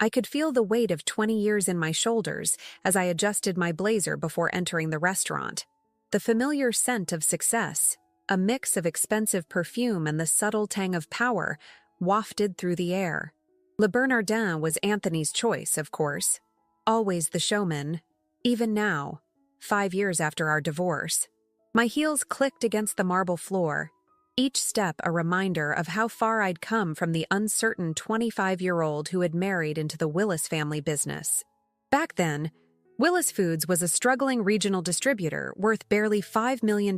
I could feel the weight of 20 years in my shoulders as I adjusted my blazer before entering the restaurant. The familiar scent of success, a mix of expensive perfume and the subtle tang of power, wafted through the air. Le Bernardin was Anthony's choice, of course. Always the showman. Even now, 5 years after our divorce. My heels clicked against the marble floor, each step a reminder of how far I'd come from the uncertain 25-year-old who had married into the Willis family business. Back then, Willis Foods was a struggling regional distributor worth barely $5 million,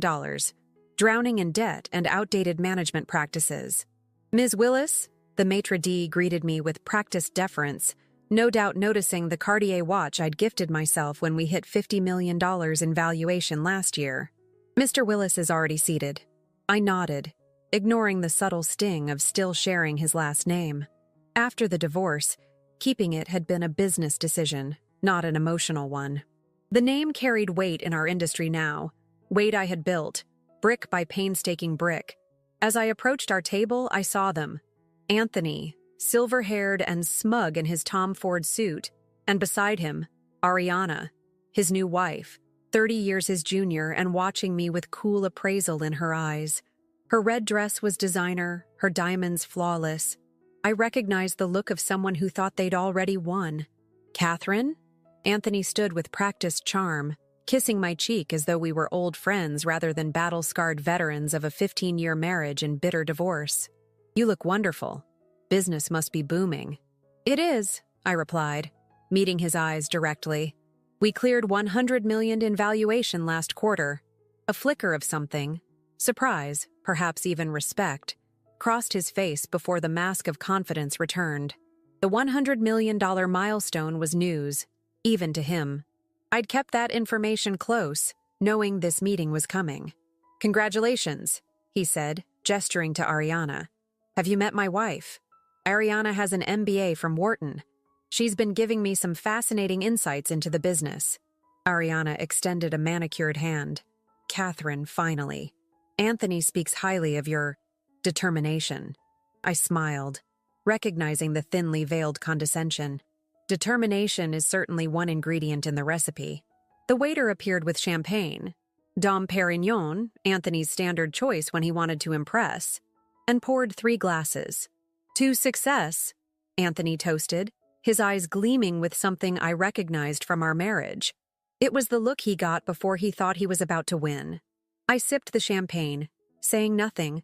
drowning in debt and outdated management practices. Ms. Willis, the maitre d' greeted me with practiced deference, no doubt noticing the Cartier watch I'd gifted myself when we hit $50 million in valuation last year. Mr. Willis is already seated. I nodded, ignoring the subtle sting of still sharing his last name. After the divorce, keeping it had been a business decision, not an emotional one. The name carried weight in our industry now, weight I had built, brick by painstaking brick. As I approached our table, I saw them. Anthony, silver-haired and smug in his Tom Ford suit, and beside him, Ariana, his new wife, 30 years his junior and watching me with cool appraisal in her eyes. Her red dress was designer, her diamonds flawless. I recognized the look of someone who thought they'd already won. Catherine? Anthony stood with practiced charm, kissing my cheek as though we were old friends rather than battle-scarred veterans of a 15-year marriage and bitter divorce. You look wonderful. Business must be booming. It is, I replied, meeting his eyes directly. We cleared $100 million in valuation last quarter. A flicker of something, surprise, perhaps even respect, crossed his face before the mask of confidence returned. The $100 million milestone was news, even to him. I'd kept that information close, knowing this meeting was coming. Congratulations, he said, gesturing to Ariana. Have you met my wife? Ariana has an MBA from Wharton. She's been giving me some fascinating insights into the business. Ariana extended a manicured hand. Catherine, finally. Anthony speaks highly of your determination. I smiled, recognizing the thinly veiled condescension. Determination is certainly one ingredient in the recipe. The waiter appeared with champagne, Dom Perignon, Anthony's standard choice when he wanted to impress, and poured 3 glasses. To success, Anthony toasted, his eyes gleaming with something I recognized from our marriage. It was the look he got before he thought he was about to win. I sipped the champagne, saying nothing,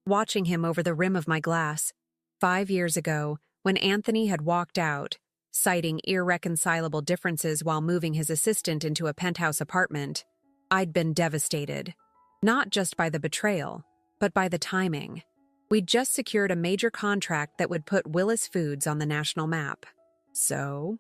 watching him over the rim of my glass. 5 years ago, when Anthony had walked out, citing irreconcilable differences while moving his assistant into a penthouse apartment, I'd been devastated. Not just by the betrayal, but by the timing. We'd just secured a major contract that would put Willis Foods on the national map. So,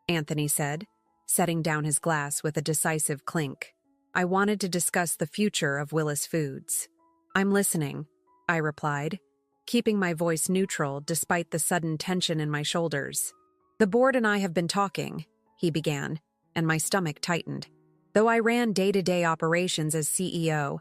Anthony said, setting down his glass with a decisive clink, I wanted to discuss the future of Willis Foods. I'm listening, I replied, keeping my voice neutral despite the sudden tension in my shoulders. The board and I have been talking, he began, and my stomach tightened. Though I ran day-to-day operations as CEO,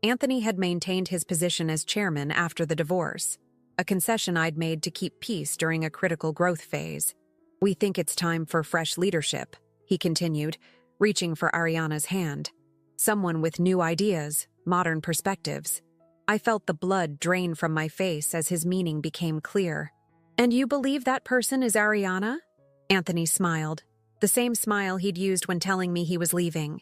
Anthony had maintained his position as chairman after the divorce, a concession I'd made to keep peace during a critical growth phase. We think it's time for fresh leadership, he continued, reaching for Ariana's hand. Someone with new ideas, modern perspectives. I felt the blood drain from my face as his meaning became clear. And you believe that person is Ariana? Anthony smiled, the same smile he'd used when telling me he was leaving.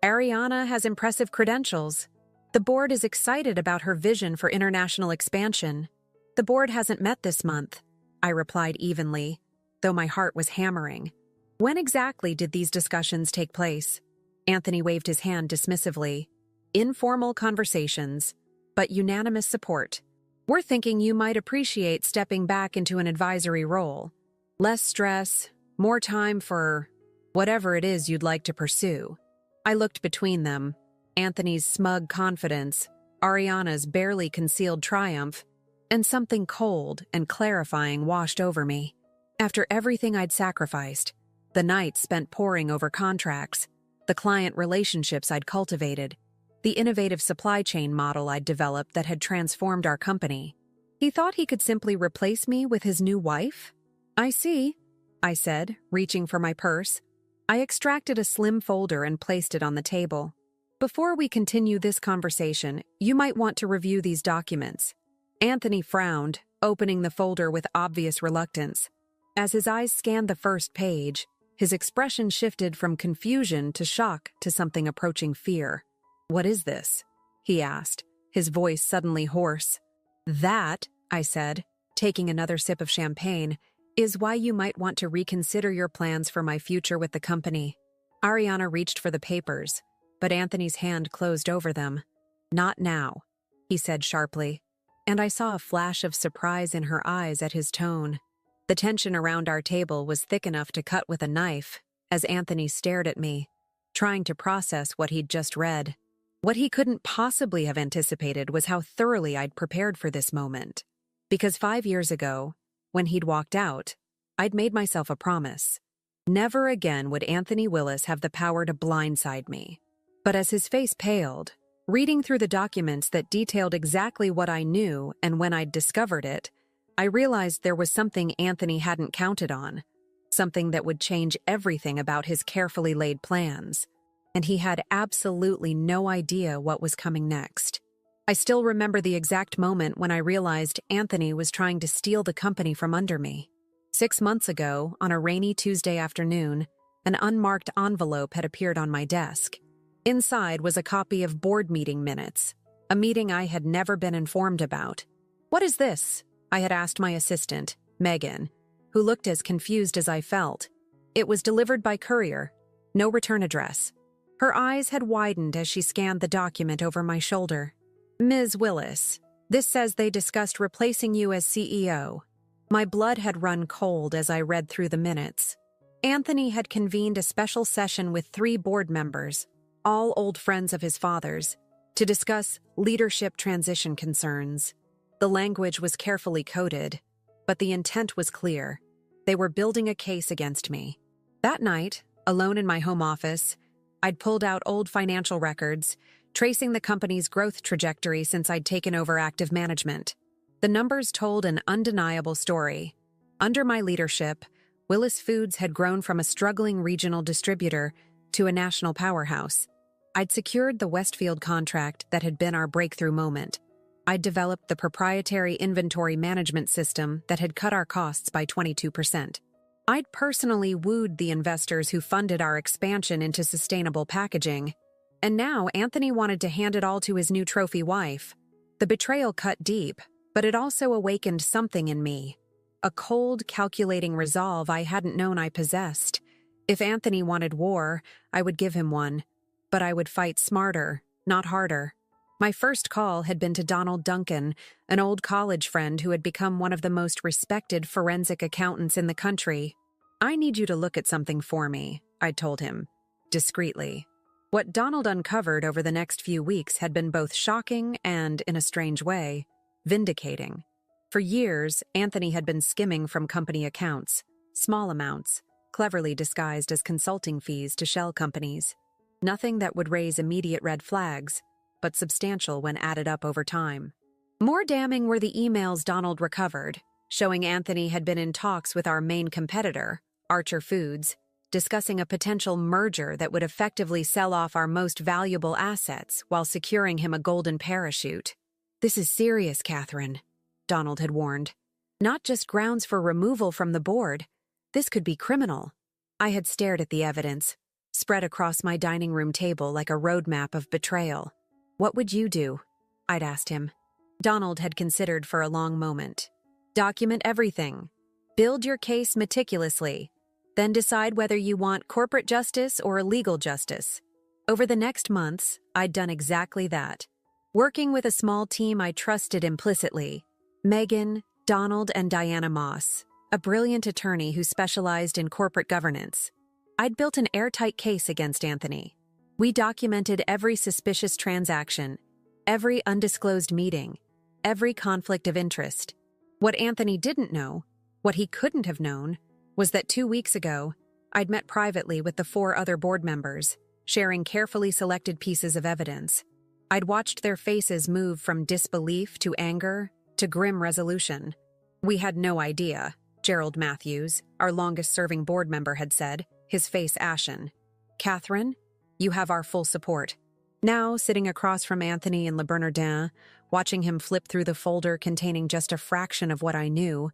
Ariana has impressive credentials. The board is excited about her vision for international expansion. The board hasn't met this month, I replied evenly, though my heart was hammering. When exactly did these discussions take place? Anthony waved his hand dismissively. Informal conversations, but unanimous support. We're thinking you might appreciate stepping back into an advisory role. Less stress, more time for whatever it is you'd like to pursue. I looked between them, Anthony's smug confidence, Ariana's barely concealed triumph, and something cold and clarifying washed over me. After everything I'd sacrificed, the nights spent poring over contracts, the client relationships I'd cultivated, the innovative supply chain model I'd developed that had transformed our company. He thought he could simply replace me with his new wife? I see. I said, reaching for my purse. I extracted a slim folder and placed it on the table. Before we continue this conversation, you might want to review these documents. Anthony frowned, opening the folder with obvious reluctance. As his eyes scanned the first page, his expression shifted from confusion to shock to something approaching fear. "What is this?" he asked, his voice suddenly hoarse. "That," I said, taking another sip of champagne, "is why you might want to reconsider your plans for my future with the company." Ariana reached for the papers, but Anthony's hand closed over them. "Not now," he said sharply, and I saw a flash of surprise in her eyes at his tone. The tension around our table was thick enough to cut with a knife as Anthony stared at me, trying to process what he'd just read. What he couldn't possibly have anticipated was how thoroughly I'd prepared for this moment. Because 5 years ago, when he'd walked out, I'd made myself a promise. Never again would Anthony Willis have the power to blindside me. But as his face paled, reading through the documents that detailed exactly what I knew and when I'd discovered it, I realized there was something Anthony hadn't counted on, something that would change everything about his carefully laid plans, and he had absolutely no idea what was coming next. I still remember the exact moment when I realized Anthony was trying to steal the company from under me. 6 months ago, on a rainy Tuesday afternoon, an unmarked envelope had appeared on my desk. Inside was a copy of board meeting minutes, a meeting I had never been informed about. "What is this?" I had asked my assistant, Megan, who looked as confused as I felt. It was delivered by courier, no return address. Her eyes had widened as she scanned the document over my shoulder. "Ms. Willis, this says they discussed replacing you as CEO." My blood had run cold as I read through the minutes. Anthony had convened a special session with 3 board members, all old friends of his father's, to discuss leadership transition concerns. The language was carefully coded, but the intent was clear. They were building a case against me. That night, alone in my home office, I'd pulled out old financial records, tracing the company's growth trajectory since I'd taken over active management. The numbers told an undeniable story. Under my leadership, Willis Foods had grown from a struggling regional distributor to a national powerhouse. I'd secured the Westfield contract that had been our breakthrough moment. I'd developed the proprietary inventory management system that had cut our costs by 22%. I'd personally wooed the investors who funded our expansion into sustainable packaging. And now Anthony wanted to hand it all to his new trophy wife. The betrayal cut deep, but it also awakened something in me. A cold, calculating resolve I hadn't known I possessed. If Anthony wanted war, I would give him one. But I would fight smarter, not harder. My first call had been to Donald Duncan, an old college friend who had become one of the most respected forensic accountants in the country. "I need you to look at something for me," I told him, discreetly. What Donald uncovered over the next few weeks had been both shocking and, in a strange way, vindicating. For years, Anthony had been skimming from company accounts, small amounts, cleverly disguised as consulting fees to shell companies. Nothing that would raise immediate red flags, but substantial when added up over time. More damning were the emails Donald recovered, showing Anthony had been in talks with our main competitor, Archer Foods, discussing a potential merger that would effectively sell off our most valuable assets while securing him a golden parachute. "This is serious, Catherine," Donald had warned. "Not just grounds for removal from the board. This could be criminal." I had stared at the evidence, spread across my dining room table like a roadmap of betrayal. "What would you do?" I'd asked him. Donald had considered for a long moment. "Document everything. Build your case meticulously. Then decide whether you want corporate justice or legal justice." Over the next months, I'd done exactly that. Working with a small team I trusted implicitly, Megan, Donald, and Diana Moss, a brilliant attorney who specialized in corporate governance. I'd built an airtight case against Anthony. We documented every suspicious transaction, every undisclosed meeting, every conflict of interest. What Anthony didn't know, what he couldn't have known, was that 2 weeks ago, I'd met privately with the 4 other board members, sharing carefully selected pieces of evidence. I'd watched their faces move from disbelief to anger to grim resolution. We had no idea, Gerald Matthews, our longest-serving board member, had said, his face ashen. "Catherine, you have our full support." Now, sitting across from Anthony and Le Bernardin, watching him flip through the folder containing just a fraction of what I knew,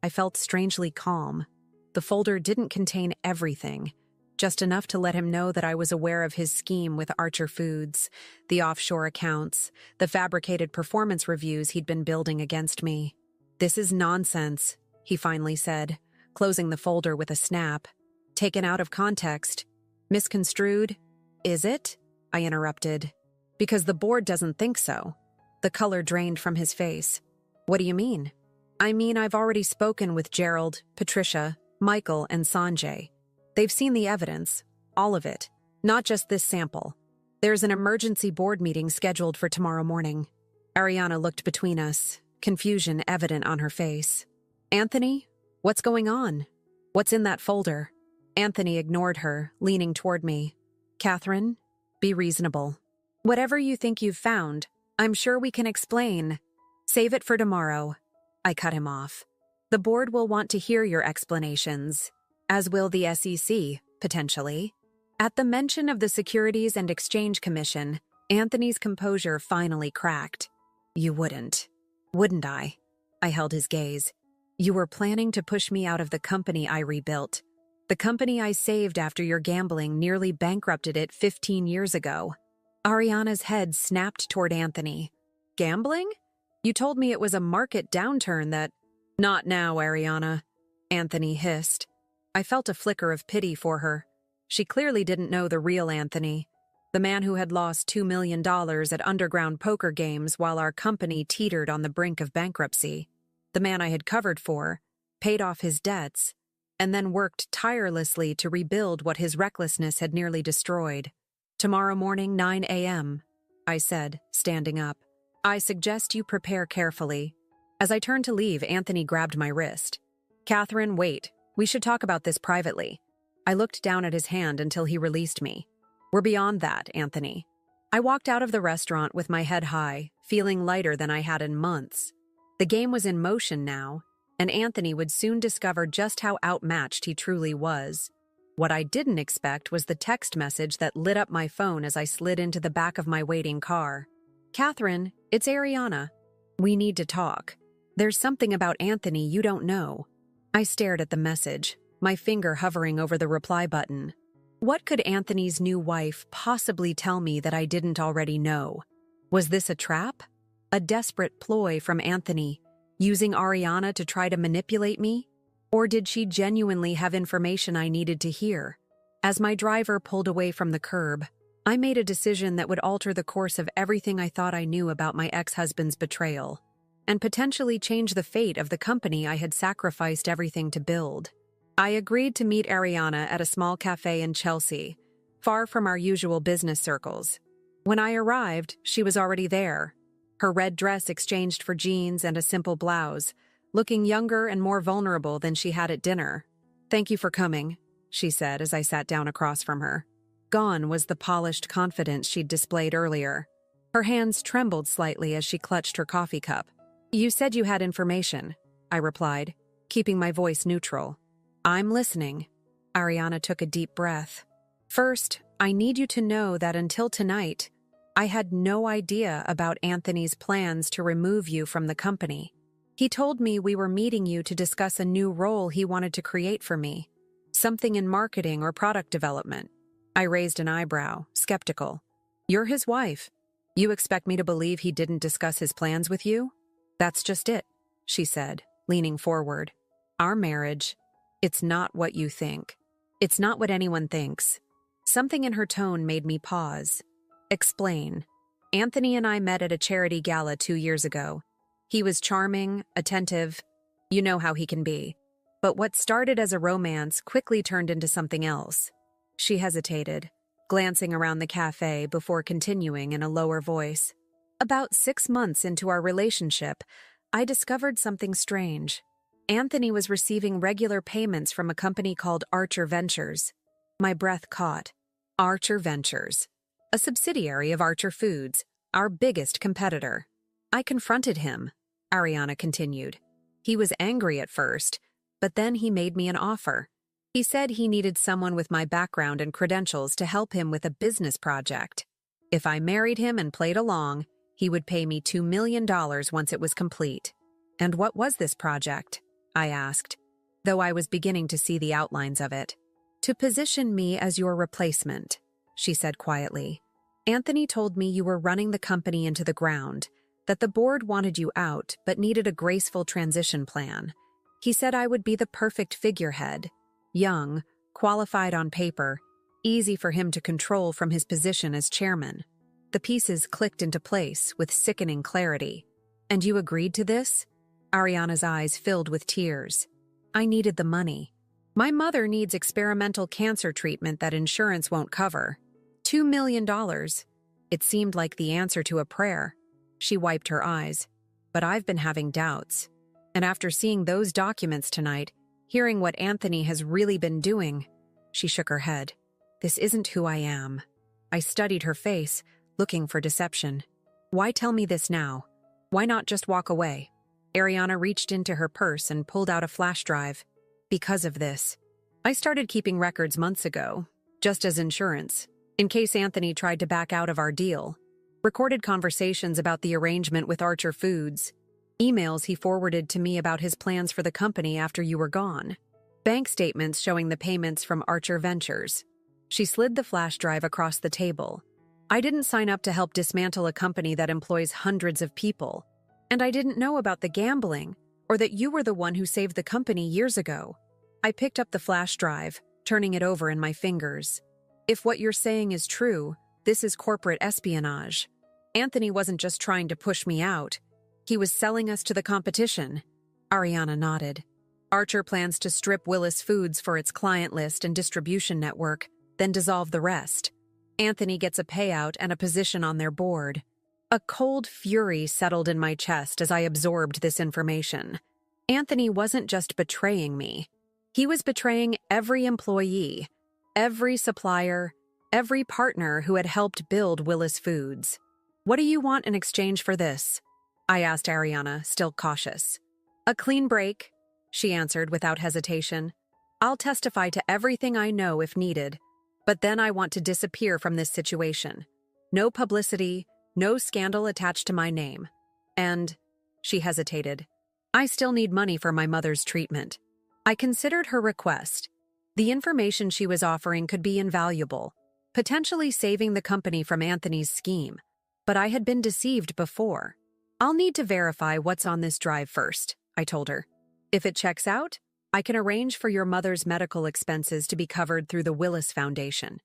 I felt strangely calm. The folder didn't contain everything, just enough to let him know that I was aware of his scheme with Archer Foods, the offshore accounts, the fabricated performance reviews he'd been building against me. "This is nonsense," he finally said, closing the folder with a snap. "Taken out of context. Misconstrued." "Is it?" I interrupted. "Because the board doesn't think so." The color drained from his face. "What do you mean?" "I mean, I've already spoken with Gerald, Patricia, Michael, and Sanjay. They've seen the evidence, all of it, not just this sample. There's an emergency board meeting scheduled for tomorrow morning." Ariana looked between us, confusion evident on her face. "Anthony, what's going on? What's in that folder?" Anthony ignored her, leaning toward me. "Catherine, be reasonable. Whatever you think you've found, I'm sure we can explain. Save it for tomorrow." I cut him off. "The board will want to hear your explanations, as will the SEC, potentially." At the mention of the Securities and Exchange Commission, Anthony's composure finally cracked. "You wouldn't I?" I held his gaze. "You were planning to push me out of the company I rebuilt. The company I saved after your gambling nearly bankrupted it 15 years ago." Ariana's head snapped toward Anthony. "Gambling? You told me it was a market downturn that—" "Not now, Ariana," Anthony hissed. I felt a flicker of pity for her. She clearly didn't know the real Anthony, the man who had lost $2 million at underground poker games while our company teetered on the brink of bankruptcy. The man I had covered for, paid off his debts, and then worked tirelessly to rebuild what his recklessness had nearly destroyed. "Tomorrow morning, 9 a.m., I said, standing up. "I suggest you prepare carefully." As I turned to leave, Anthony grabbed my wrist. "Catherine, wait. We should talk about this privately." I looked down at his hand until he released me. "We're beyond that, Anthony." I walked out of the restaurant with my head high, feeling lighter than I had in months. The game was in motion now, and Anthony would soon discover just how outmatched he truly was. What I didn't expect was the text message that lit up my phone as I slid into the back of my waiting car. "Catherine, it's Ariana. We need to talk. There's something about Anthony you don't know." I stared at the message, my finger hovering over the reply button. What could Anthony's new wife possibly tell me that I didn't already know? Was this a trap? A desperate ploy from Anthony, using Ariana to try to manipulate me? Or did she genuinely have information I needed to hear? As my driver pulled away from the curb, I made a decision that would alter the course of everything I thought I knew about my ex-husband's betrayal, and potentially change the fate of the company I had sacrificed everything to build. I agreed to meet Ariana at a small cafe in Chelsea, far from our usual business circles. When I arrived, she was already there, her red dress exchanged for jeans and a simple blouse, looking younger and more vulnerable than she had at dinner. "Thank you for coming," she said as I sat down across from her. Gone was the polished confidence she'd displayed earlier. Her hands trembled slightly as she clutched her coffee cup. "You said you had information," I replied, keeping my voice neutral. "I'm listening." Ariana took a deep breath. "First, I need you to know that until tonight, I had no idea about Anthony's plans to remove you from the company. He told me we were meeting you to discuss a new role he wanted to create for me, something in marketing or product development." I raised an eyebrow, skeptical. "You're his wife. You expect me to believe he didn't discuss his plans with you?" "That's just it," she said, leaning forward. "Our marriage, it's not what you think. It's not what anyone thinks." Something in her tone made me pause. "Explain." "Anthony and I met at a charity gala 2 years ago. He was charming, attentive. You know how he can be. But what started as a romance quickly turned into something else." She hesitated, glancing around the cafe before continuing in a lower voice. "About 6 months into our relationship, I discovered something strange. Anthony was receiving regular payments from a company called Archer Ventures." My breath caught. Archer Ventures. A subsidiary of Archer Foods, our biggest competitor. "I confronted him," Ariana continued. "He was angry at first, but then he made me an offer. He said he needed someone with my background and credentials to help him with a business project. If I married him and played along, he would pay me $2 million once it was complete. And what was this project? I asked, though I was beginning to see the outlines of it. To position me as your replacement, she said quietly. Anthony told me you were running the company into the ground, that the board wanted you out but needed a graceful transition plan. He said I would be the perfect figurehead. Young, qualified on paper, easy for him to control from his position as chairman. The pieces clicked into place with sickening clarity. And you agreed to this? Ariana's eyes filled with tears. I needed the money. My mother needs experimental cancer treatment that insurance won't cover. $2 million. It seemed like the answer to a prayer. She wiped her eyes. But I've been having doubts. And after seeing those documents tonight, hearing what Anthony has really been doing, she shook her head. This isn't who I am. I studied her face, looking for deception. Why tell me this now? Why not just walk away? Ariana reached into her purse and pulled out a flash drive. Because of this. I started keeping records months ago, just as insurance, in case Anthony tried to back out of our deal. Recorded conversations about the arrangement with Archer Foods. Emails he forwarded to me about his plans for the company after you were gone. Bank statements showing the payments from Archer Ventures. She slid the flash drive across the table. I didn't sign up to help dismantle a company that employs hundreds of people. And I didn't know about the gambling, or that you were the one who saved the company years ago. I picked up the flash drive, turning it over in my fingers. If what you're saying is true, this is corporate espionage. Anthony wasn't just trying to push me out. He was selling us to the competition. Ariana nodded. Archer plans to strip Willis Foods for its client list and distribution network, then dissolve the rest. Anthony gets a payout and a position on their board. A cold fury settled in my chest as I absorbed this information. Anthony wasn't just betraying me. He was betraying every employee, every supplier, every partner who had helped build Willis Foods. What do you want in exchange for this? I asked Ariana, still cautious. A clean break, she answered without hesitation. I'll testify to everything I know if needed, but then I want to disappear from this situation. No publicity, no scandal attached to my name. And, she hesitated, I still need money for my mother's treatment. I considered her request. The information she was offering could be invaluable, potentially saving the company from Anthony's scheme. But I had been deceived before. I'll need to verify what's on this drive first, I told her. If it checks out, I can arrange for your mother's medical expenses to be covered through the Willis Foundation.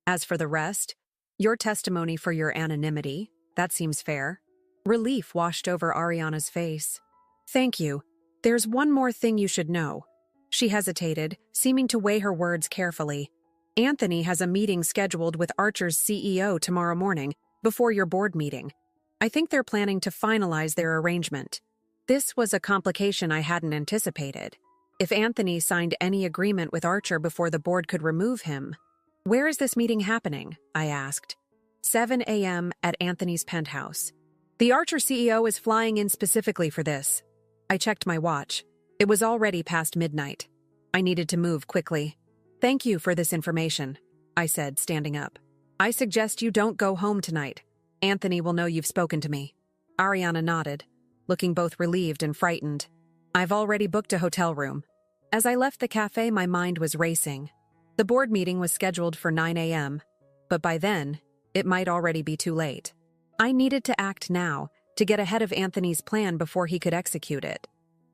As for the rest, your testimony for your anonymity, that seems fair. Relief washed over Ariana's face. Thank you. There's one more thing you should know. She hesitated, seeming to weigh her words carefully. Anthony has a meeting scheduled with Archer's CEO tomorrow morning, before your board meeting. I think they're planning to finalize their arrangement. This was a complication I hadn't anticipated. If Anthony signed any agreement with Archer before the board could remove him. Where is this meeting happening? I asked. 7 a.m. at Anthony's penthouse. The Archer CEO is flying in specifically for this. I checked my watch. It was already past midnight. I needed to move quickly. Thank you for this information, I said, standing up. I suggest you don't go home tonight. Anthony will know you've spoken to me. Ariana nodded, looking both relieved and frightened. I've already booked a hotel room. As I left the cafe, my mind was racing. The board meeting was scheduled for 9 a.m., but by then, it might already be too late. I needed to act now, to get ahead of Anthony's plan before he could execute it.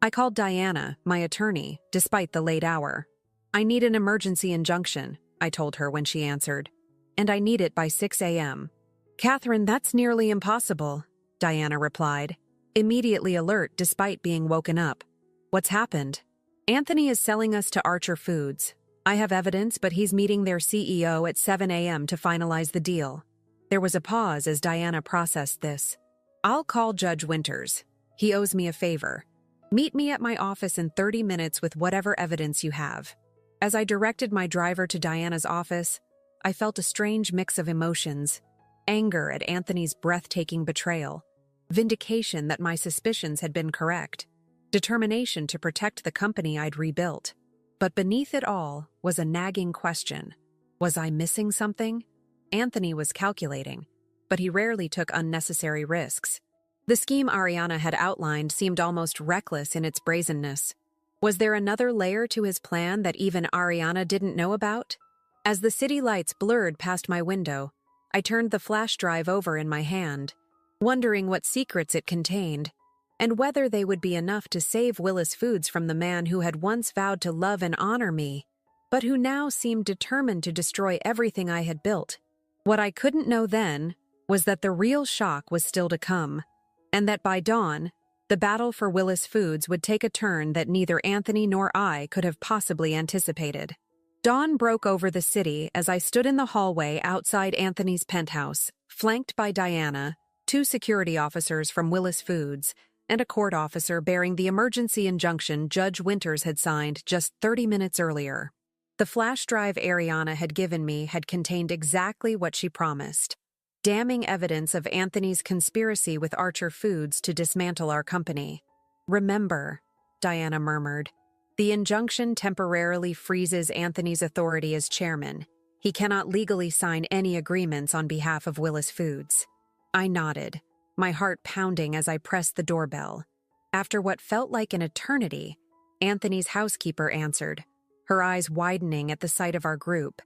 I called Diana, my attorney, despite the late hour. I need an emergency injunction, I told her when she answered. And I need it by 6 a.m. Catherine, that's nearly impossible, Diana replied, immediately alert despite being woken up. What's happened? Anthony is selling us to Archer Foods. I have evidence, but he's meeting their CEO at 7 a.m. to finalize the deal. There was a pause as Diana processed this. I'll call Judge Winters. He owes me a favor. Meet me at my office in 30 minutes with whatever evidence you have. As I directed my driver to Diana's office, I felt a strange mix of emotions. Anger at Anthony's breathtaking betrayal. Vindication that my suspicions had been correct. determination to protect the company I'd rebuilt. But beneath it all was a nagging question. Was I missing something? Anthony was calculating, but he rarely took unnecessary risks. The scheme Ariana had outlined seemed almost reckless in its brazenness. Was there another layer to his plan that even Ariana didn't know about? As the city lights blurred past my window, I turned the flash drive over in my hand, wondering what secrets it contained, and whether they would be enough to save Willis Foods from the man who had once vowed to love and honor me, but who now seemed determined to destroy everything I had built. What I couldn't know then was that the real shock was still to come, and that by dawn, the battle for Willis Foods would take a turn that neither Anthony nor I could have possibly anticipated. Dawn broke over the city as I stood in the hallway outside Anthony's penthouse, flanked by Diana, 2 security officers from Willis Foods, and a court officer bearing the emergency injunction Judge Winters had signed just 30 minutes earlier. The flash drive Ariana had given me had contained exactly what she promised: damning evidence of Anthony's conspiracy with Archer Foods to dismantle our company. "Remember," Diana murmured, "the injunction temporarily freezes Anthony's authority as chairman. He cannot legally sign any agreements on behalf of Willis Foods." I nodded, my heart pounding as I pressed the doorbell. After what felt like an eternity, Anthony's housekeeper answered, her eyes widening at the sight of our group.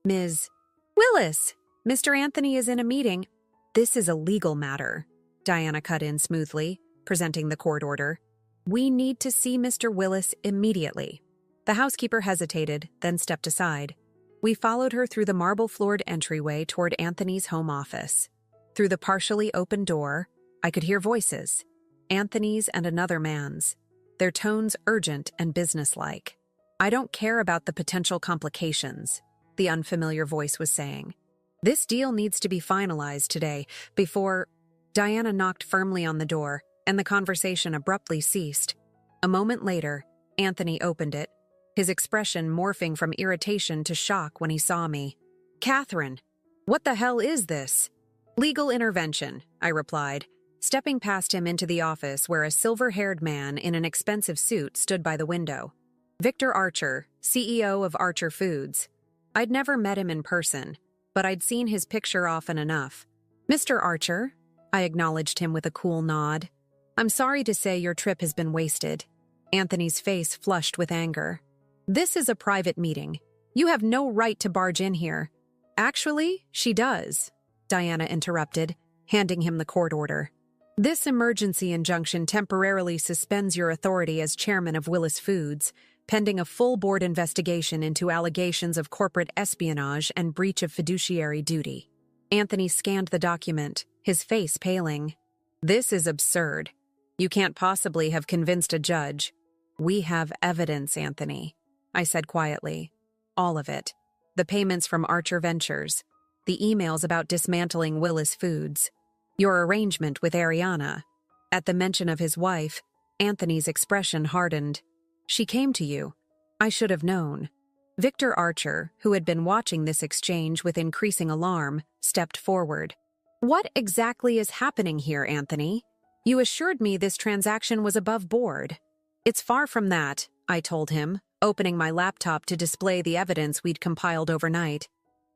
"Ms. Willis! Mr. Anthony is in a meeting." "This is a legal matter," Diana cut in smoothly, presenting the court order. "We need to see Mr. Willis immediately." The housekeeper hesitated, then stepped aside. We followed her through the marble-floored entryway toward Anthony's home office. Through the partially open door, I could hear voices, Anthony's and another man's, their tones urgent and businesslike. "I don't care about the potential complications," the unfamiliar voice was saying. "This deal needs to be finalized today, before—" Diana knocked firmly on the door, and the conversation abruptly ceased. A moment later, Anthony opened it, his expression morphing from irritation to shock when he saw me. "Catherine, what the hell is this?" "Legal intervention," I replied, stepping past him into the office where a silver-haired man in an expensive suit stood by the window. Victor Archer, CEO of Archer Foods. I'd never met him in person, but I'd seen his picture often enough. "Mr. Archer," I acknowledged him with a cool nod. "I'm sorry to say your trip has been wasted." Anthony's face flushed with anger. "This is a private meeting. You have no right to barge in here." "Actually, she does," Diana interrupted, handing him the court order. "This emergency injunction temporarily suspends your authority as chairman of Willis Foods, pending a full board investigation into allegations of corporate espionage and breach of fiduciary duty." Anthony scanned the document, his face paling. "This is absurd. You can't possibly have convinced a judge." "We have evidence, Anthony," I said quietly. "All of it. The payments from Archer Ventures, the emails about dismantling Willis Foods, your arrangement with Ariana." At the mention of his wife, Anthony's expression hardened. "She came to you." I should have known. Victor Archer, who had been watching this exchange with increasing alarm, stepped forward. "What exactly is happening here, Anthony? You assured me this transaction was above board." "It's far from that," I told him, opening my laptop to display the evidence we'd compiled overnight.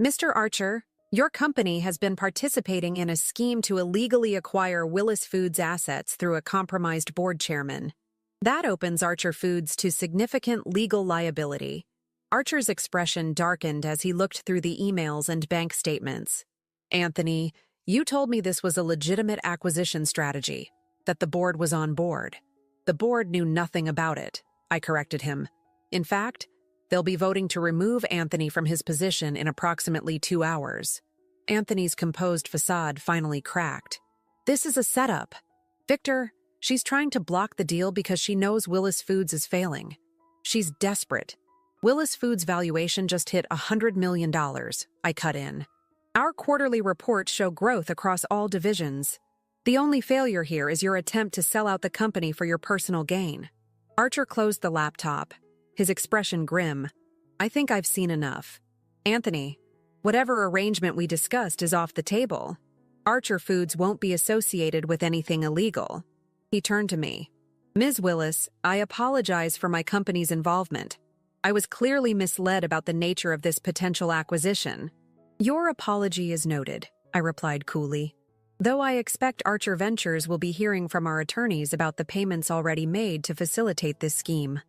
"Mr. Archer, your company has been participating in a scheme to illegally acquire Willis Foods assets through a compromised board chairman. That opens Archer Foods to significant legal liability." Archer's expression darkened as he looked through the emails and bank statements. "Anthony, you told me this was a legitimate acquisition strategy, that the board was on board." "The board knew nothing about it," I corrected him. "In fact, they'll be voting to remove Anthony from his position in approximately 2 hours. Anthony's composed facade finally cracked. "This is a setup. Victor, she's trying to block the deal because she knows Willis Foods is failing. She's desperate. Willis Foods' valuation just hit $100 million, I cut in. Our quarterly reports show growth across all divisions. The only failure here is your attempt to sell out the company for your personal gain." Archer closed the laptop, his expression grim. "I think I've seen enough. Anthony, whatever arrangement we discussed is off the table. Archer Foods won't be associated with anything illegal." He turned to me. Ms. Willis, I apologize for my company's involvement. I was clearly misled about the nature of this potential acquisition. Your apology is noted, I replied coolly. Though I expect Archer Ventures will be hearing from our attorneys about the payments already made to facilitate this scheme.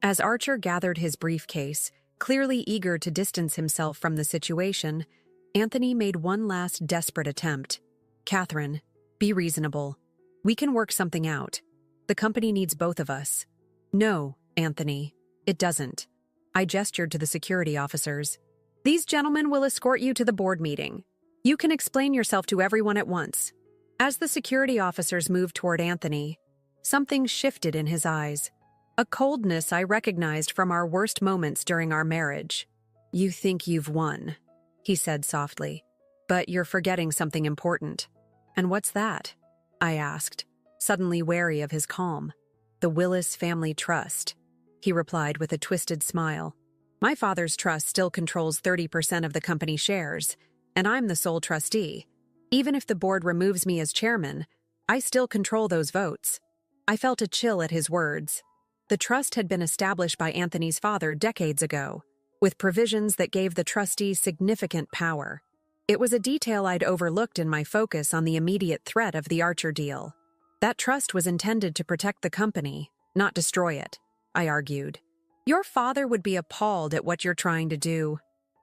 As Archer gathered his briefcase, clearly eager to distance himself from the situation, Anthony made one last desperate attempt. Catherine, be reasonable. We can work something out. The company needs both of us. No, Anthony, it doesn't. I gestured to the security officers. These gentlemen will escort you to the board meeting. You can explain yourself to everyone at once. As the security officers moved toward Anthony, something shifted in his eyes. A coldness I recognized from our worst moments during our marriage. You think you've won, he said softly, but you're forgetting something important. And what's that? I asked, suddenly wary of his calm. The Willis Family Trust, he replied with a twisted smile. My father's trust still controls 30% of the company shares, and I'm the sole trustee. Even if the board removes me as chairman, I still control those votes. I felt a chill at his words. The trust had been established by Anthony's father decades ago, with provisions that gave the trustee significant power. It was a detail I'd overlooked in my focus on the immediate threat of the Archer deal. That trust was intended to protect the company, not destroy it, I argued. Your father would be appalled at what you're trying to do.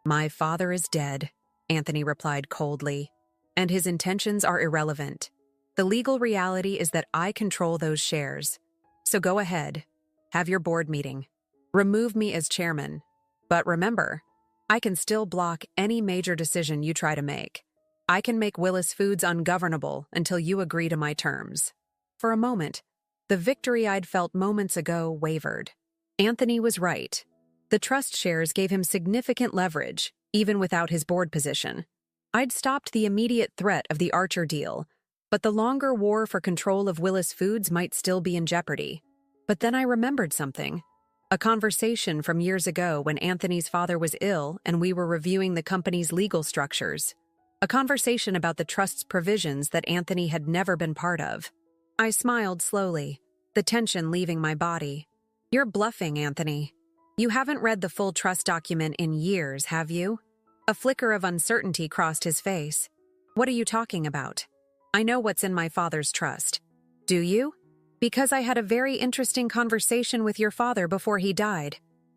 My father is dead, Anthony replied coldly, and his intentions are irrelevant. The legal reality is that I control those shares. So go ahead, have your board meeting. Remove me as chairman. But remember, I can still block any major decision you try to make. I can make Willis Foods ungovernable until you agree to my terms. For a moment, the victory I'd felt moments ago wavered. Anthony was right. The trust shares gave him significant leverage, even without his board position. I'd stopped the immediate threat of the Archer deal, but the longer war for control of Willis Foods might still be in jeopardy. But then I remembered something. A conversation from years ago when Anthony's father was ill and we were reviewing the company's legal structures. A conversation about the trust's provisions that Anthony had never been part of. I smiled slowly, the tension leaving my body. You're bluffing, Anthony. You haven't read the full trust document in years, have you? A flicker of uncertainty crossed his face. What are you talking about? I know what's in my father's trust. Do you? Because I had a very interesting conversation with your father before he died,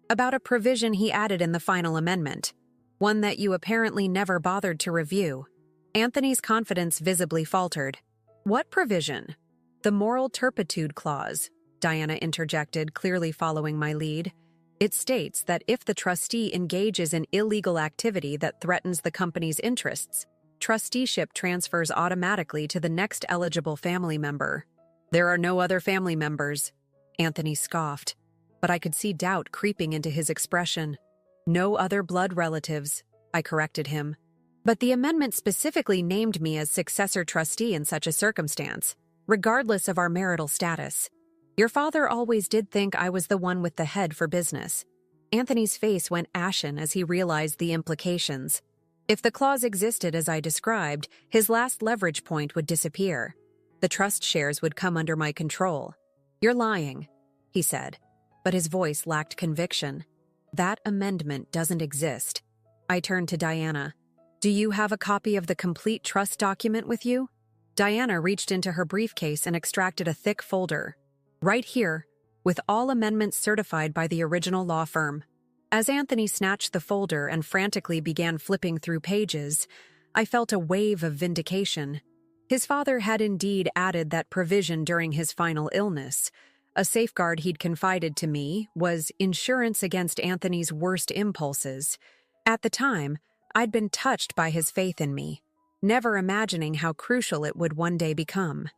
about a provision he added in the final amendment, one that you apparently never bothered to review. Anthony's confidence visibly faltered. What provision? The moral turpitude clause, Diana interjected, clearly following my lead. It states that if the trustee engages in illegal activity that threatens the company's interests, trusteeship transfers automatically to the next eligible family member. There are no other family members, Anthony scoffed, but I could see doubt creeping into his expression. No other blood relatives, I corrected him. But the amendment specifically named me as successor trustee in such a circumstance, regardless of our marital status. Your father always did think I was the one with the head for business. Anthony's face went ashen as he realized the implications. If the clause existed as I described, his last leverage point would disappear. The trust shares would come under my control. You're lying, he said, but his voice lacked conviction. That amendment doesn't exist. I turned to Diana. Do you have a copy of the complete trust document with you? Diana reached into her briefcase and extracted a thick folder. Right here, with all amendments certified by the original law firm. As Anthony snatched the folder and frantically began flipping through pages, I felt a wave of vindication. His father had indeed added that provision during his final illness. A safeguard he'd confided to me was insurance against Anthony's worst impulses. At the time, I'd been touched by his faith in me, never imagining how crucial it would one day become.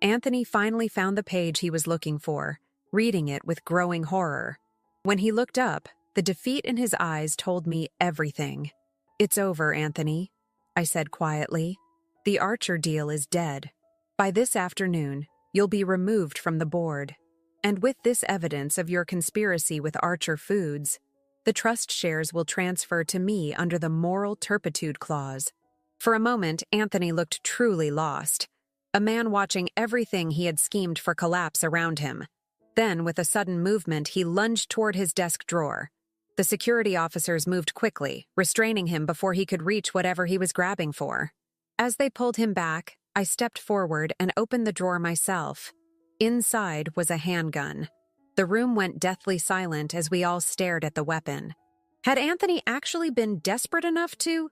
Anthony finally found the page he was looking for, reading it with growing horror. When he looked up, the defeat in his eyes told me everything. It's over, Anthony, I said quietly. The Archer deal is dead. By this afternoon, you'll be removed from the board. And with this evidence of your conspiracy with Archer Foods, the trust shares will transfer to me under the moral turpitude clause. For a moment, Anthony looked truly lost, a man watching everything he had schemed for collapse around him. Then, with a sudden movement, he lunged toward his desk drawer. The security officers moved quickly, restraining him before he could reach whatever he was grabbing for. As they pulled him back, I stepped forward and opened the drawer myself. Inside was a handgun. The room went deathly silent as we all stared at the weapon. Had Anthony actually been desperate enough to?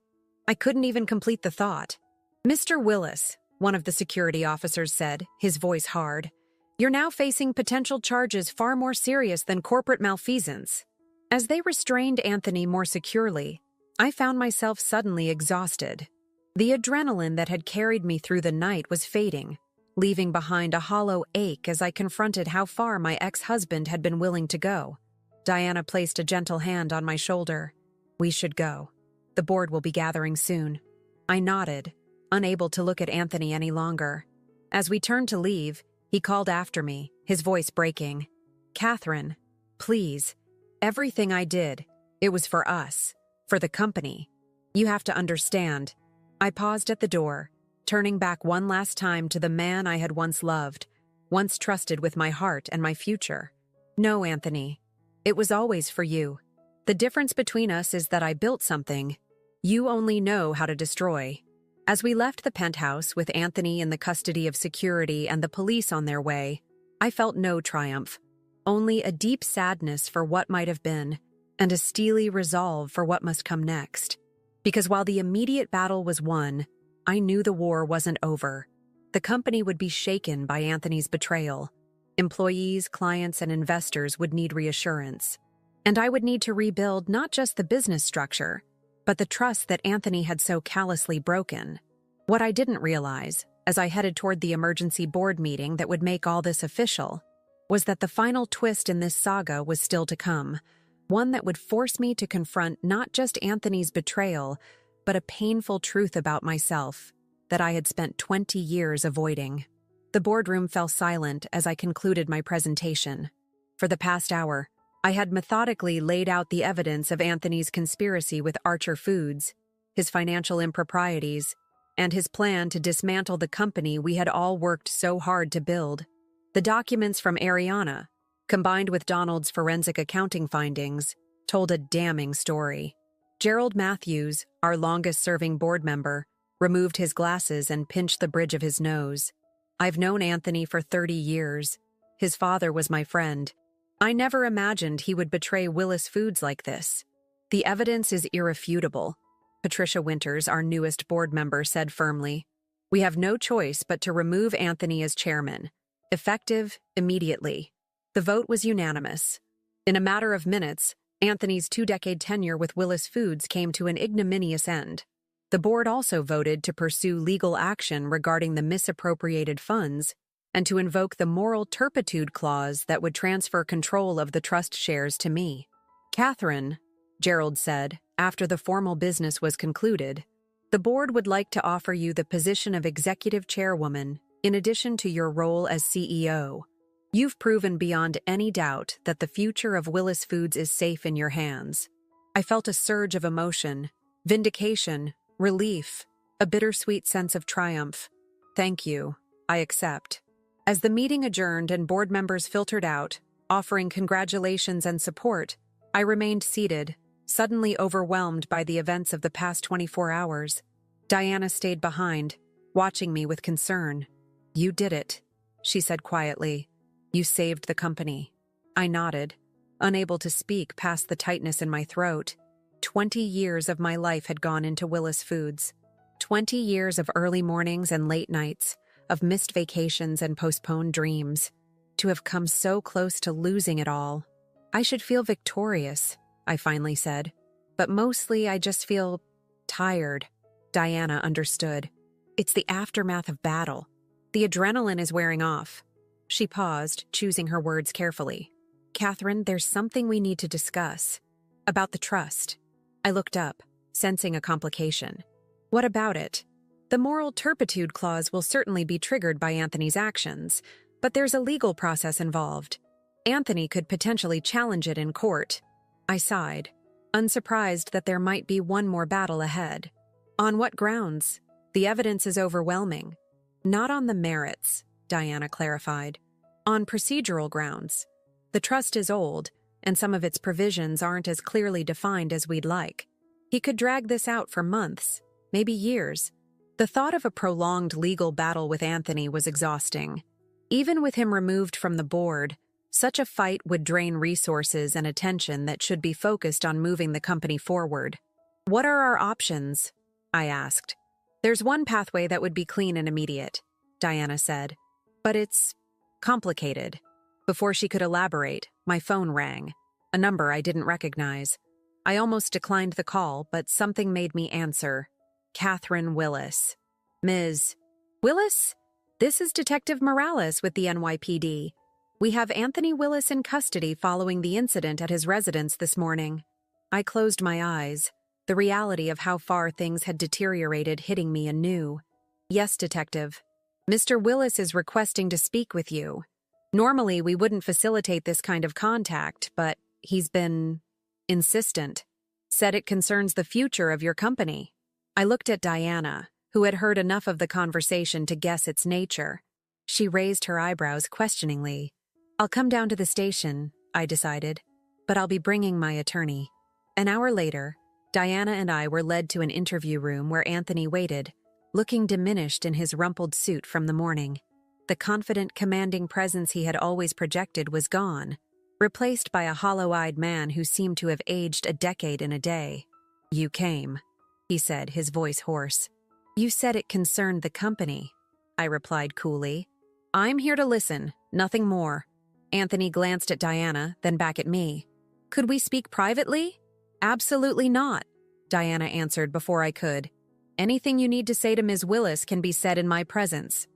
I couldn't even complete the thought. "Mr. Willis," one of the security officers said, his voice hard, "you're now facing potential charges far more serious than corporate malfeasance." As they restrained Anthony more securely, I found myself suddenly exhausted. The adrenaline that had carried me through the night was fading, leaving behind a hollow ache as I confronted how far my ex-husband had been willing to go. Diana placed a gentle hand on my shoulder. "We should go. The board will be gathering soon." I nodded, unable to look at Anthony any longer. As we turned to leave, he called after me, his voice breaking. "Catherine, please. Everything I did, it was for us, for the company. You have to understand." I paused at the door, turning back one last time to the man I had once loved, once trusted with my heart and my future. "No, Anthony. It was always for you. The difference between us is that I built something you only know how to destroy." As we left the penthouse with Anthony in the custody of security and the police on their way, I felt no triumph, only a deep sadness for what might have been, and a steely resolve for what must come next. Because while the immediate battle was won, I knew the war wasn't over. The company would be shaken by Anthony's betrayal. Employees, clients, and investors would need reassurance. And I would need to rebuild not just the business structure, but the trust that Anthony had so callously broken. What I didn't realize, as I headed toward the emergency board meeting that would make all this official, was that the final twist in this saga was still to come, one that would force me to confront not just Anthony's betrayal, but a painful truth about myself that I had spent 20 years avoiding. The boardroom fell silent as I concluded my presentation. For the past hour, I had methodically laid out the evidence of Anthony's conspiracy with Archer Foods, his financial improprieties, and his plan to dismantle the company we had all worked so hard to build. The documents from Ariana, combined with Donald's forensic accounting findings, told a damning story. Gerald Matthews, our longest-serving board member, removed his glasses and pinched the bridge of his nose. I've known Anthony for 30 years. His father was my friend. I never imagined he would betray Willis Foods like this. The evidence is irrefutable, Patricia Winters, our newest board member, said firmly. We have no choice but to remove Anthony as chairman, effective immediately. The vote was unanimous. In a matter of minutes, Anthony's 2-decade tenure with Willis Foods came to an ignominious end. The board also voted to pursue legal action regarding the misappropriated funds and to invoke the moral turpitude clause that would transfer control of the trust shares to me. Catherine, Gerald said, after the formal business was concluded, the board would like to offer you the position of executive chairwoman in addition to your role as CEO. You've proven beyond any doubt that the future of Willis Foods is safe in your hands. I felt a surge of emotion, vindication, relief, a bittersweet sense of triumph. Thank you. I accept. As the meeting adjourned and board members filtered out, offering congratulations and support, I remained seated, suddenly overwhelmed by the events of the past 24 hours. Diana stayed behind, watching me with concern. You did it, she said quietly. You saved the company. I nodded, unable to speak past the tightness in my throat. 20 years of my life had gone into Willis Foods. 20 years of early mornings and late nights, of missed vacations and postponed dreams. To have come so close to losing it all. I should feel victorious, I finally said. But mostly I just feel tired. Diana understood. It's the aftermath of battle. The adrenaline is wearing off. She paused, choosing her words carefully. Catherine, there's something we need to discuss. About the trust. I looked up, sensing a complication. What about it? The moral turpitude clause will certainly be triggered by Anthony's actions, but there's a legal process involved. Anthony could potentially challenge it in court. I sighed, unsurprised that there might be one more battle ahead. On what grounds? The evidence is overwhelming. Not on the merits, Diana clarified. On procedural grounds. The trust is old, and some of its provisions aren't as clearly defined as we'd like. He could drag this out for months, maybe years. The thought of a prolonged legal battle with Anthony was exhausting. Even with him removed from the board, such a fight would drain resources and attention that should be focused on moving the company forward. "What are our options?" I asked. "There's one pathway that would be clean and immediate," Diana said. "But it's complicated." Before she could elaborate, my phone rang, a number I didn't recognize. I almost declined the call, but something made me answer. Catherine Willis. "Ms. Willis? This is Detective Morales with the NYPD. We have Anthony Willis in custody following the incident at his residence this morning." I closed my eyes, the reality of how far things had deteriorated hitting me anew. "Yes, Detective. Mr. Willis is requesting to speak with you. Normally, we wouldn't facilitate this kind of contact, but he's been insistent. Said it concerns the future of your company." I looked at Diana, who had heard enough of the conversation to guess its nature. She raised her eyebrows questioningly. "I'll come down to the station," I decided, "but I'll be bringing my attorney." An hour later, Diana and I were led to an interview room where Anthony waited, looking diminished in his rumpled suit from the morning. The confident, commanding presence he had always projected was gone, replaced by a hollow-eyed man who seemed to have aged a decade in a day. "You came," he said, his voice hoarse. "You said it concerned the company," I replied coolly. "I'm here to listen, nothing more." Anthony glanced at Diana, then back at me. "Could we speak privately?" "Absolutely not," Diana answered before I could. "Anything you need to say to Ms. Willis can be said in my presence."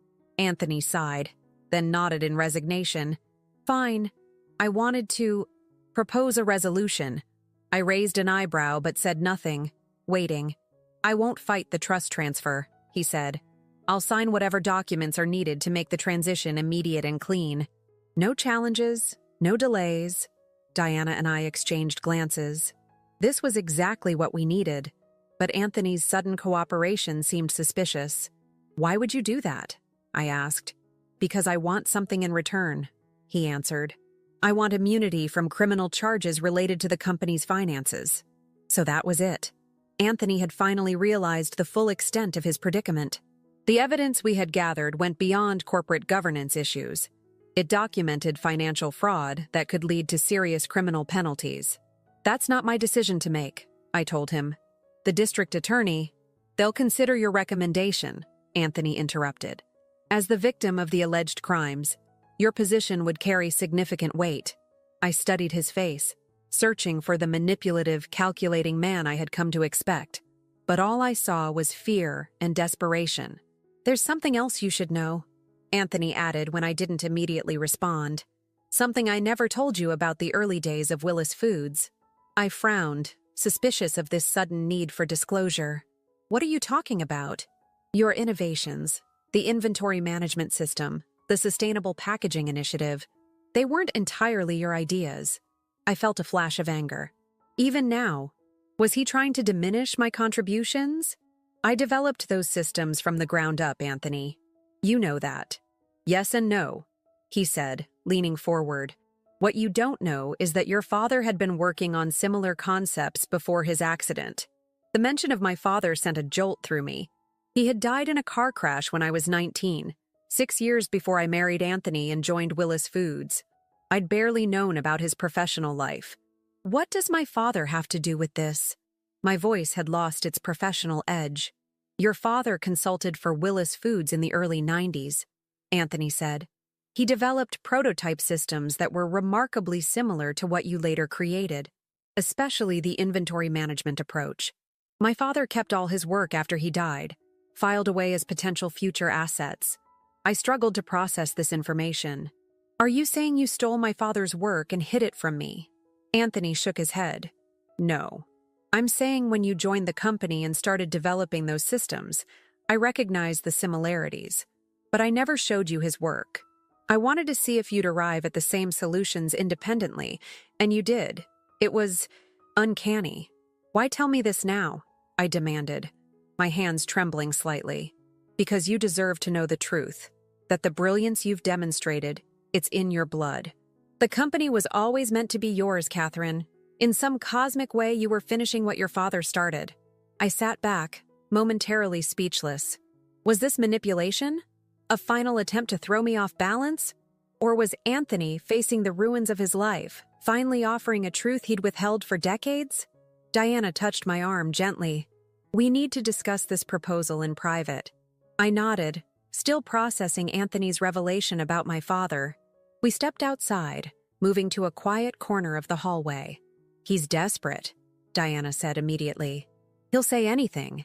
Anthony sighed, then nodded in resignation. "Fine. I wanted to propose a resolution." I raised an eyebrow but said nothing, waiting. "I won't fight the trust transfer," he said. "I'll sign whatever documents are needed to make the transition immediate and clean. No challenges, no delays." Diana and I exchanged glances. This was exactly what we needed, but Anthony's sudden cooperation seemed suspicious. "Why would you do that?" I asked. "Because I want something in return," he answered. "I want immunity from criminal charges related to the company's finances." So that was it. Anthony had finally realized the full extent of his predicament. The evidence we had gathered went beyond corporate governance issues. It documented financial fraud that could lead to serious criminal penalties. "That's not my decision to make," I told him. "The district attorney—" "They'll consider your recommendation," Anthony interrupted. "As the victim of the alleged crimes, your position would carry significant weight." I studied his face, searching for the manipulative, calculating man I had come to expect. But all I saw was fear and desperation. "There's something else you should know," Anthony added when I didn't immediately respond. "Something I never told you about the early days of Willis Foods." I frowned, suspicious of this sudden need for disclosure. "What are you talking about?" "Your innovations, the inventory management system, the sustainable packaging initiative. They weren't entirely your ideas." I felt a flash of anger. Even now, was he trying to diminish my contributions? "I developed those systems from the ground up, Anthony. You know that." "Yes and no," he said, leaning forward. "What you don't know is that your father had been working on similar concepts before his accident." The mention of my father sent a jolt through me. He had died in a car crash when I was 19, 6 years before I married Anthony and joined Willis Foods. I'd barely known about his professional life. "What does my father have to do with this?" My voice had lost its professional edge. "Your father consulted for Willis Foods in the early 90s, Anthony said. "He developed prototype systems that were remarkably similar to what you later created, especially the inventory management approach. My father kept all his work after he died, filed away as potential future assets. I struggled to process this information." "Are you saying you stole my father's work and hid it from me?" Anthony shook his head. "No. I'm saying when you joined the company and started developing those systems, I recognized the similarities, but I never showed you his work. I wanted to see if you'd arrive at the same solutions independently, and you did. It was uncanny." "Why tell me this now?" I demanded, my hands trembling slightly. "Because you deserve to know the truth, that the brilliance you've demonstrated, it's in your blood. The company was always meant to be yours, Catherine. In some cosmic way, you were finishing what your father started. I sat back, momentarily speechless. Was this manipulation? A final attempt to throw me off balance? Or was Anthony facing the ruins of his life, finally offering a truth he'd withheld for decades? Diana touched my arm gently. We need to discuss this proposal in private. I nodded, still processing Anthony's revelation about my father. We stepped outside, moving to a quiet corner of the hallway. He's desperate, Diana said immediately. He'll say anything.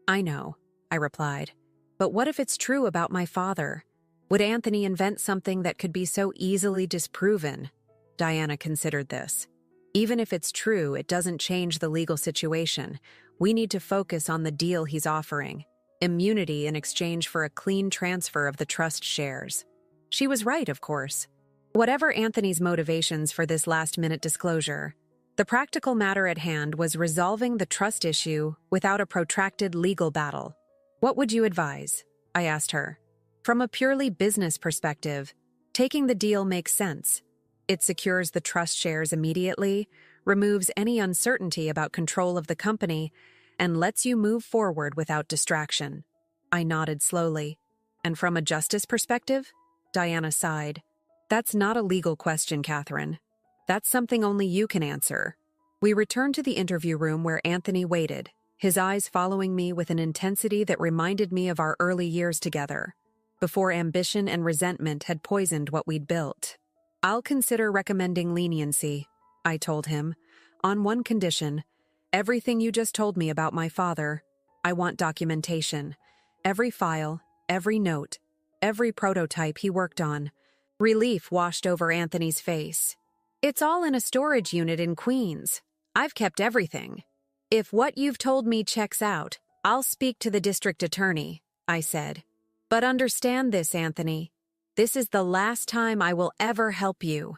I know, I replied. But what if it's true about my father? Would Anthony invent something that could be so easily disproven? Diana considered this. Even if it's true, it doesn't change the legal situation. We need to focus on the deal he's offering. Immunity in exchange for a clean transfer of the trust shares. She was right, of course. Whatever Anthony's motivations for this last-minute disclosure, the practical matter at hand was resolving the trust issue without a protracted legal battle. What would you advise? I asked her. From a purely business perspective, taking the deal makes sense. It secures the trust shares immediately, removes any uncertainty about control of the company, and lets you move forward without distraction. I nodded slowly. And from a justice perspective? Diana sighed. That's not a legal question, Catherine. That's something only you can answer. We returned to the interview room where Anthony waited, his eyes following me with an intensity that reminded me of our early years together, before ambition and resentment had poisoned what we'd built. I'll consider recommending leniency, I told him, on one condition. Everything you just told me about my father, I want documentation. Every file, every note, every prototype he worked on. Relief washed over Anthony's face. It's all in a storage unit in Queens. I've kept everything. If what you've told me checks out, I'll speak to the district attorney, I said. But understand this, Anthony. This is the last time I will ever help you.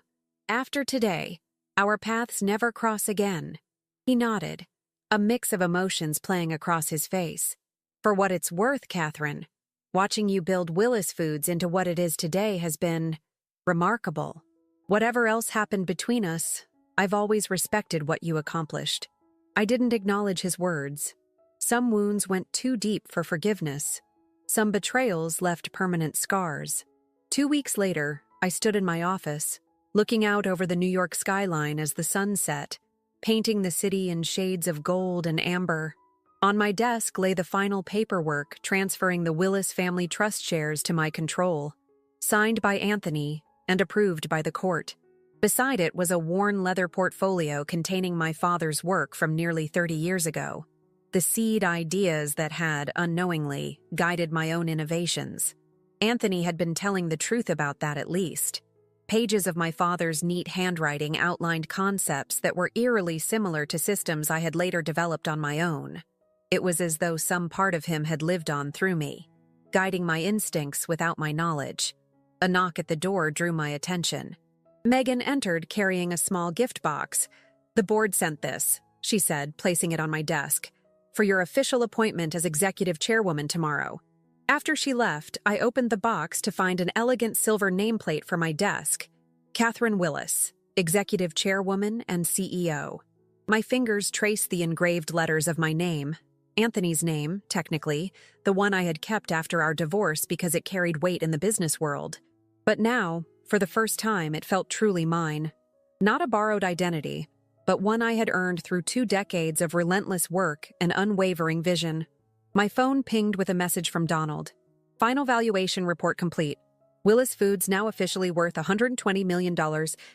After today, our paths never cross again. He nodded, a mix of emotions playing across his face. For what it's worth, Catherine, watching you build Willis Foods into what it is today has been remarkable. Whatever else happened between us, I've always respected what you accomplished. I didn't acknowledge his words. Some wounds went too deep for forgiveness. Some betrayals left permanent scars. 2 weeks later, I stood in my office, looking out over the New York skyline as the sun set, painting the city in shades of gold and amber. On my desk lay the final paperwork transferring the Willis family trust shares to my control, signed by Anthony and approved by the court. Beside it was a worn leather portfolio containing my father's work from nearly 30 years ago, the seed ideas that had, unknowingly, guided my own innovations. Anthony had been telling the truth about that at least. Pages of my father's neat handwriting outlined concepts that were eerily similar to systems I had later developed on my own. It was as though some part of him had lived on through me, guiding my instincts without my knowledge. A knock at the door drew my attention. Megan entered carrying a small gift box. The board sent this, she said, placing it on my desk, for your official appointment as executive chairwoman tomorrow. After she left, I opened the box to find an elegant silver nameplate for my desk. Catherine Willis, executive chairwoman and CEO. My fingers traced the engraved letters of my name, Anthony's name, technically, the one I had kept after our divorce because it carried weight in the business world. But now, for the first time, it felt truly mine. Not a borrowed identity, but one I had earned through 2 decades of relentless work and unwavering vision. My phone pinged with a message from Donald. Final valuation report complete. Willis Foods now officially worth $120 million.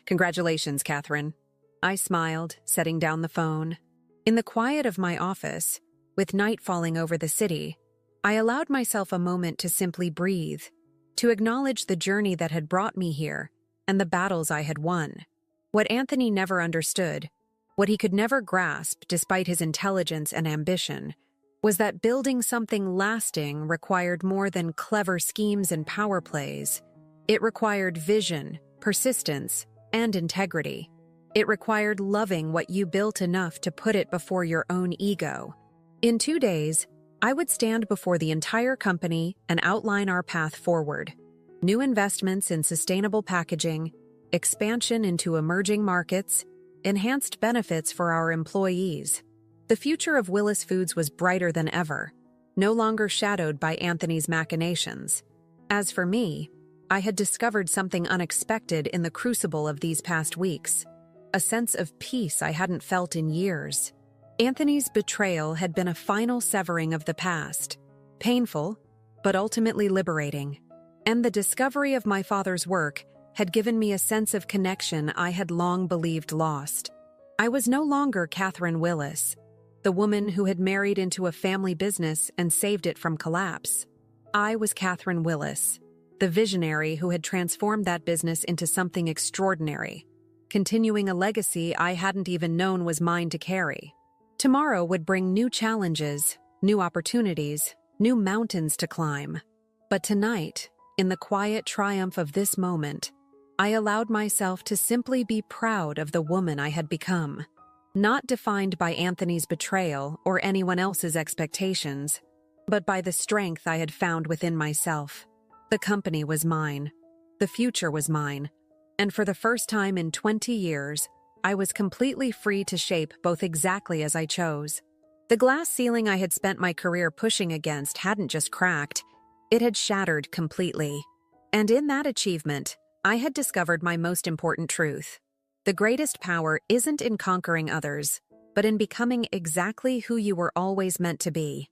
Congratulations, Catherine. I smiled, setting down the phone. In the quiet of my office, with night falling over the city, I allowed myself a moment to simply breathe, to acknowledge the journey that had brought me here and the battles I had won. What Anthony never understood, what he could never grasp despite his intelligence and ambition, was that building something lasting required more than clever schemes and power plays. It required vision, persistence, and integrity. It required loving what you built enough to put it before your own ego. In 2 days, I would stand before the entire company and outline our path forward. New investments in sustainable packaging, expansion into emerging markets, enhanced benefits for our employees. The future of Willis Foods was brighter than ever, no longer shadowed by Anthony's machinations. As for me, I had discovered something unexpected in the crucible of these past weeks, a sense of peace I hadn't felt in years. Anthony's betrayal had been a final severing of the past, painful, but ultimately liberating. And the discovery of my father's work had given me a sense of connection I had long believed lost. I was no longer Catherine Willis, the woman who had married into a family business and saved it from collapse. I was Catherine Willis, the visionary who had transformed that business into something extraordinary, continuing a legacy I hadn't even known was mine to carry. Tomorrow would bring new challenges, new opportunities, new mountains to climb. But tonight, in the quiet triumph of this moment, I allowed myself to simply be proud of the woman I had become, not defined by Anthony's betrayal or anyone else's expectations, but by the strength I had found within myself. The company was mine. The future was mine. And for the first time in 20 years, I was completely free to shape both exactly as I chose. The glass ceiling I had spent my career pushing against hadn't just cracked, it had shattered completely. And in that achievement, I had discovered my most important truth. The greatest power isn't in conquering others, but in becoming exactly who you were always meant to be.